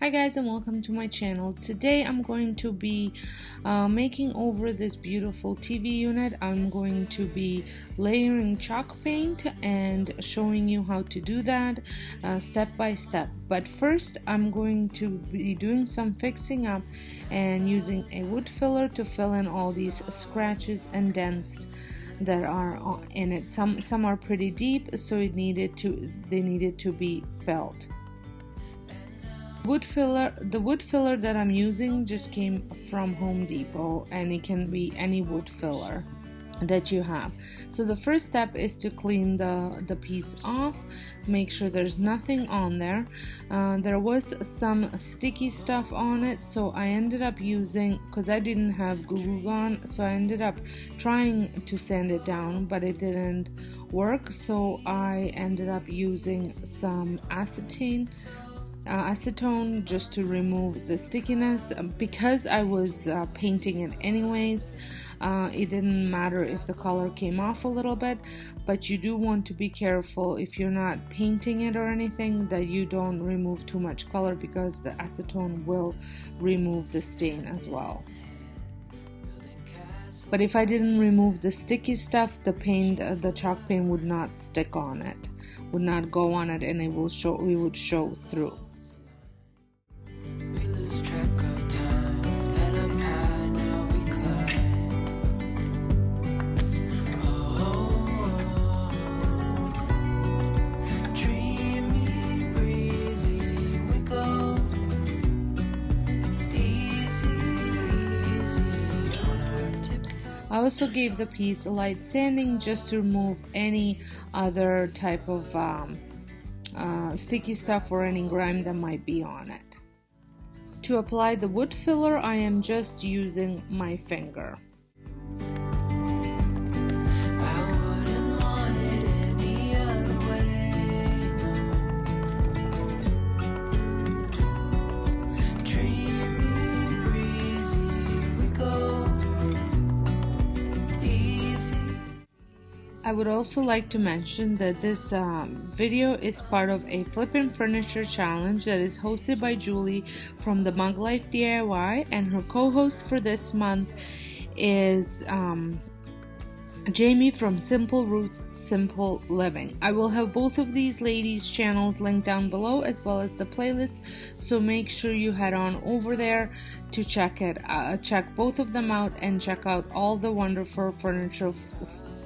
Hi guys, and welcome to my channel. Today I'm going to be making over this beautiful TV unit. I'm going to be layering chalk paint and showing you how to do that step by step. But first I'm going to be doing some fixing up and using a wood filler to fill in all these scratches and dents that are in it. Some are pretty deep, so they needed to be filled. The wood filler that I'm using just came from Home Depot, and it can be any wood filler that you have. So the first step is to clean the piece off, make sure there's nothing on there. There was some sticky stuff on it, so I ended up using, because I didn't have glue gun, so I ended up trying to sand it down, but it didn't work, so I ended up using some acetone just to remove the stickiness. Because I was painting it anyways, it didn't matter if the color came off a little bit, but you do want to be careful if you're not painting it or anything that you don't remove too much color, because the acetone will remove the stain as well. But if I didn't remove the sticky stuff, the chalk paint would not stick on it, would not go on it, and it would show through. I also gave the piece a light sanding just to remove any other type of sticky stuff or any grime that might be on it. To apply the wood filler, I am just using my finger. I would also like to mention that this video is part of a Flippin' Furniture challenge that is hosted by Julie from the Mug Life DIY, and her co-host for this month is Jamie from Simple Roots Simple Living. I will have both of these ladies' channels linked down below, as well as the playlist, so make sure you head on over there to check both of them out and check out all the wonderful furniture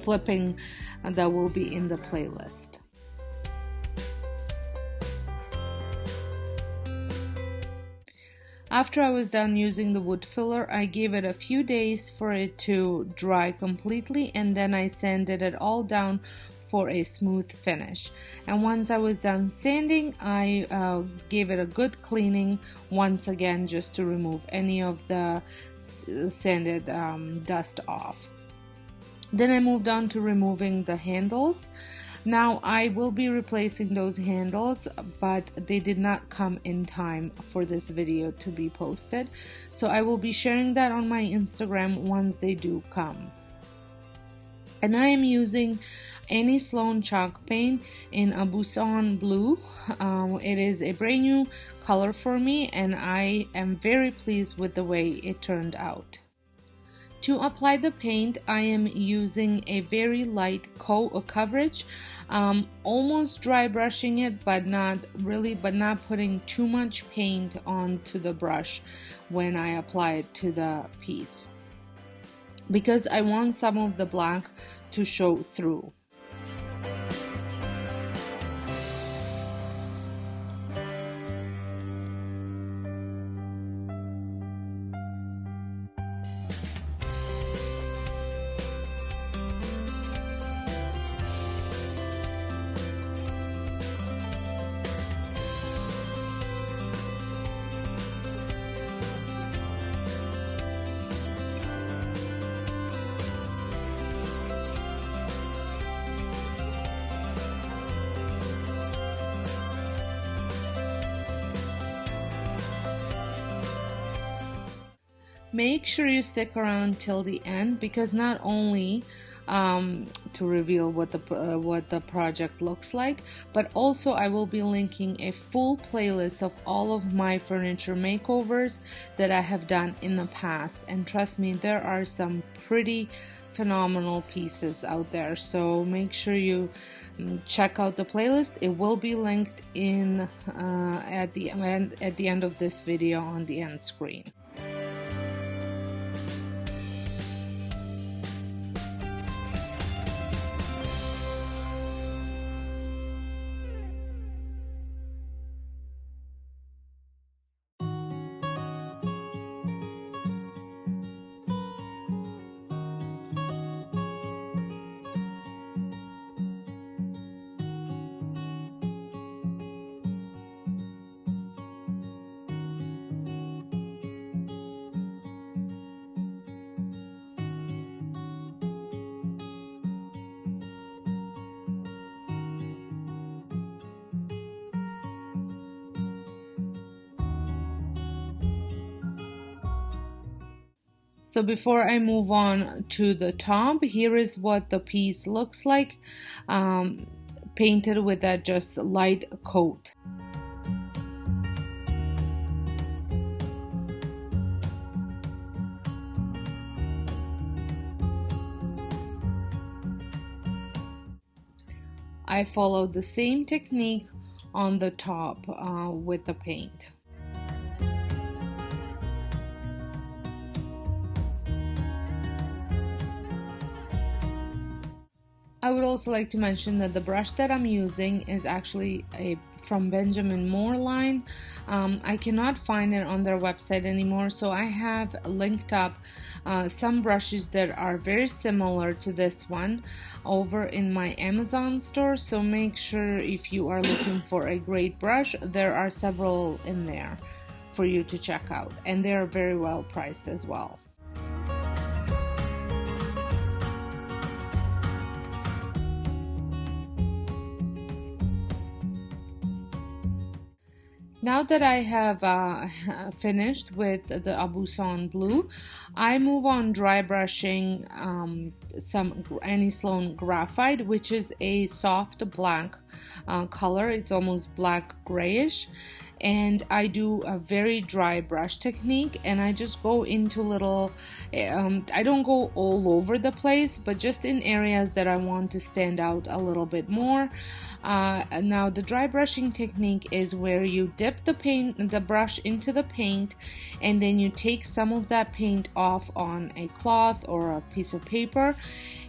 flipping that will be in the playlist. After I was done using the wood filler, I gave it a few days for it to dry completely, and then I sanded it all down for a smooth finish. And once I was done sanding, I gave it a good cleaning once again, just to remove any of the sanded dust off. Then I moved on to removing the handles. Now I will be replacing those handles, but they did not come in time for this video to be posted, so I will be sharing that on my Instagram once they do come. And I am using any Sloan chalk paint in Aubusson blue. It is a brand new color for me, and I am very pleased with the way it turned out. To apply the paint, I am using a very light coverage, almost dry brushing it, but not putting too much paint onto the brush when I apply it to the piece, because I want some of the black to show through. Make sure you stick around till the end, because not only to reveal what the project looks like. But also I will be linking a full playlist of all of my furniture makeovers that I have done in the past, and trust me, there are some pretty phenomenal pieces out there, so make sure you check out the playlist. It will be linked in at the end of this video on the end screen. So before I move on to the top, here is what the piece looks like, painted with that just light coat. I followed the same technique on the top with the paint. I would also like to mention that the brush that I'm using is actually from Benjamin Moore line. I cannot find it on their website anymore, so I have linked up some brushes that are very similar to this one over in my Amazon store, so make sure if you are looking for a great brush, there are several in there for you to check out, and they are very well priced as well. Now that I have finished with the Aubusson blue, I move on dry brushing some Sloan graphite, which is a soft black color. It's almost black grayish, and I do a very dry brush technique, and I just go into little, I don't go all over the place, but just in areas that I want to stand out a little bit more. Now the dry brushing technique is where you dip the brush into the paint, and then you take some of that paint off on a cloth or a piece of paper,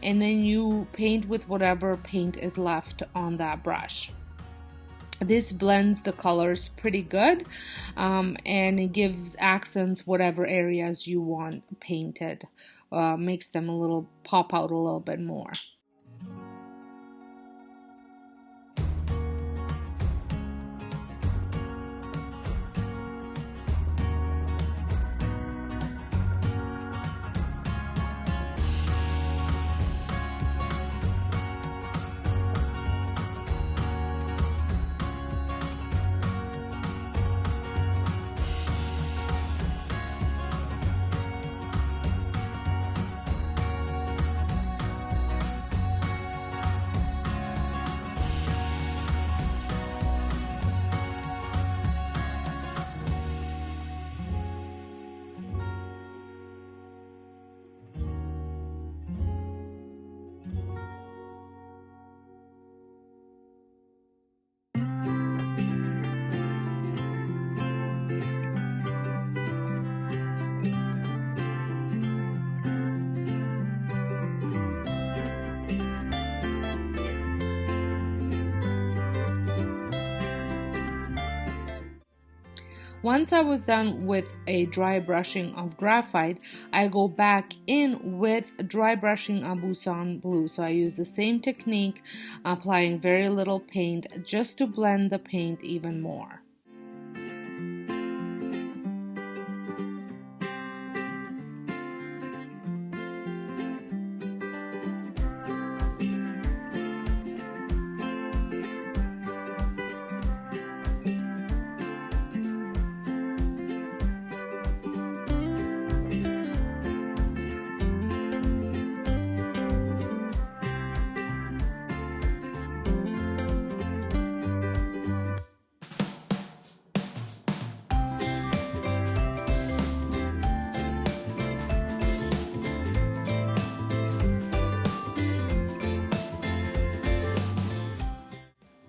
and then you paint with whatever paint is left on that brush. This blends the colors pretty good, and it gives accents whatever areas you want painted, makes them pop out a little bit more. Once I was done with a dry brushing of graphite, I go back in with dry brushing Aubusson blue. So I use the same technique, applying very little paint just to blend the paint even more.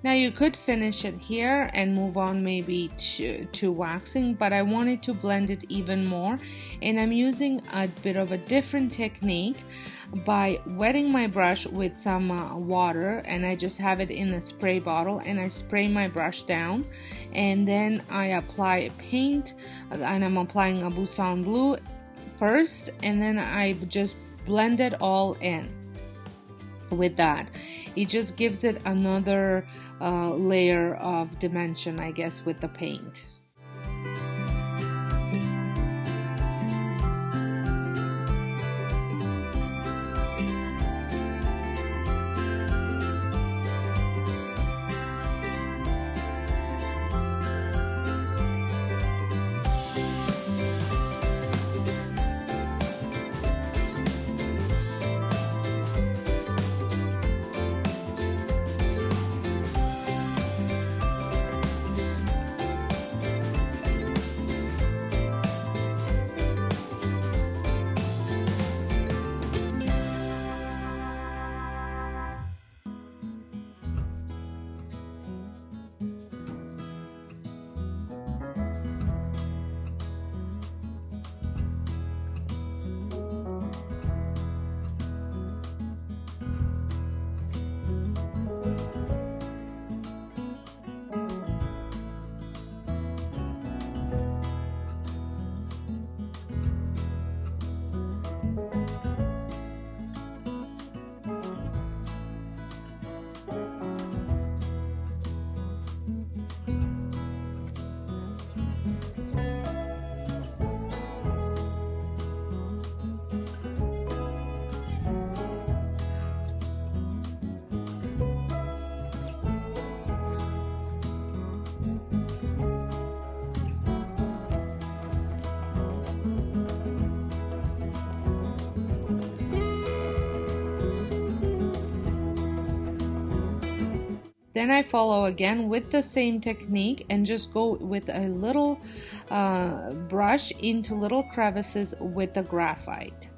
Now you could finish it here and move on maybe to waxing, but I wanted to blend it even more, and I'm using a bit of a different technique by wetting my brush with some water, and I just have it in a spray bottle and I spray my brush down, and then I apply paint, and I'm applying Aubusson blue first, and then I just blend it all in. With that, it just gives it another layer of dimension, I guess, with the paint. Then I follow again with the same technique and just go with a little brush into little crevices with the graphite.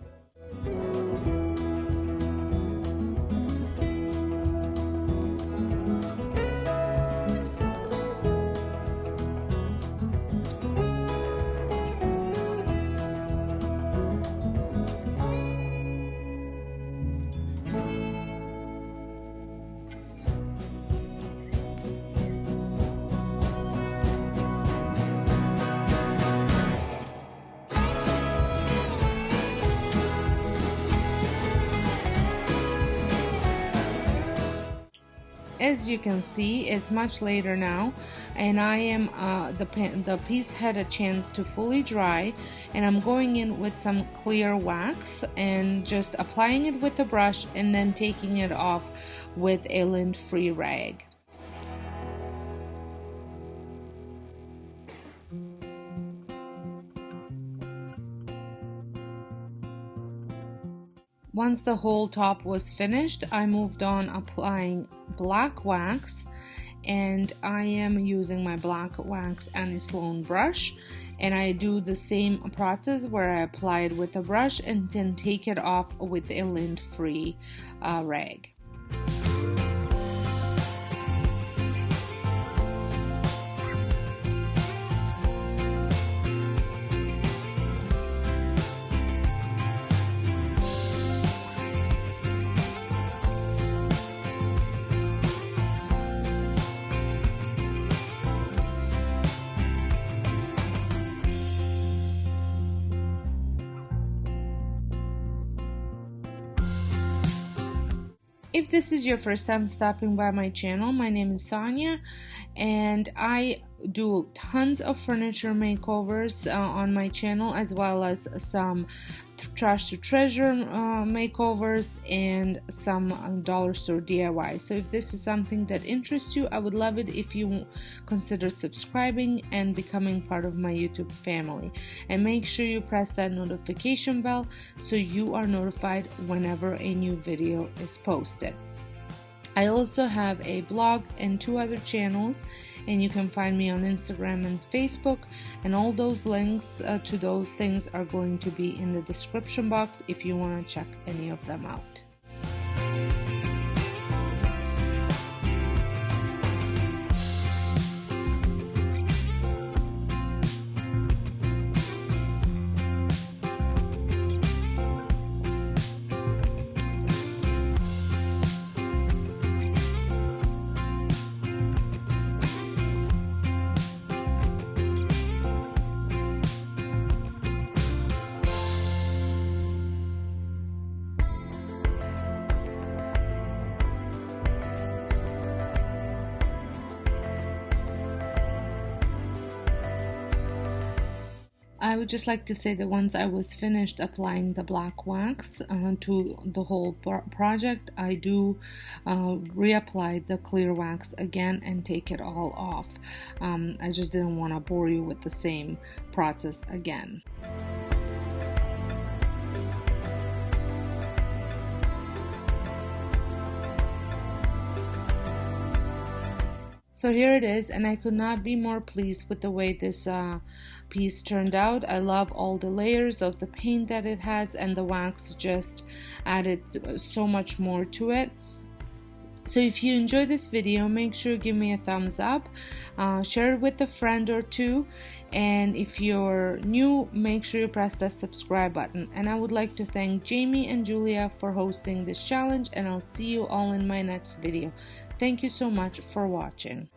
As you can see, it's much later now, and I am the piece had a chance to fully dry, and I'm going in with some clear wax and just applying it with a brush and then taking it off with a lint-free rag. Once the whole top was finished, I moved on applying black wax, and I am using my black wax and a Sloan brush, and I do the same process where I apply it with a brush and then take it off with a lint-free rag. If this is your first time stopping by my channel, my name is Sonja, and I do tons of furniture makeovers on my channel, as well as some trash to treasure makeovers and some dollar store DIY. So if this is something that interests you, I would love it if you consider subscribing and becoming part of my YouTube family, and make sure you press that notification bell so you are notified whenever a new video is posted. I also have a blog and 2 other channels, and you can find me on Instagram and Facebook, and all those links to those things are going to be in the description box if you want to check any of them out. I would just like to say that once I was finished applying the black wax to the whole project, I do reapply the clear wax again and take it all off. I just didn't want to bore you with the same process again. So here it is, and I could not be more pleased with the way this piece turned out. I love all the layers of the paint that it has, and the wax just added so much more to it. So if you enjoyed this video, make sure you give me a thumbs up, share it with a friend or two, and if you're new, make sure you press the subscribe button. And I would like to thank Jamie and Julia for hosting this challenge, and I'll see you all in my next video. Thank you so much for watching.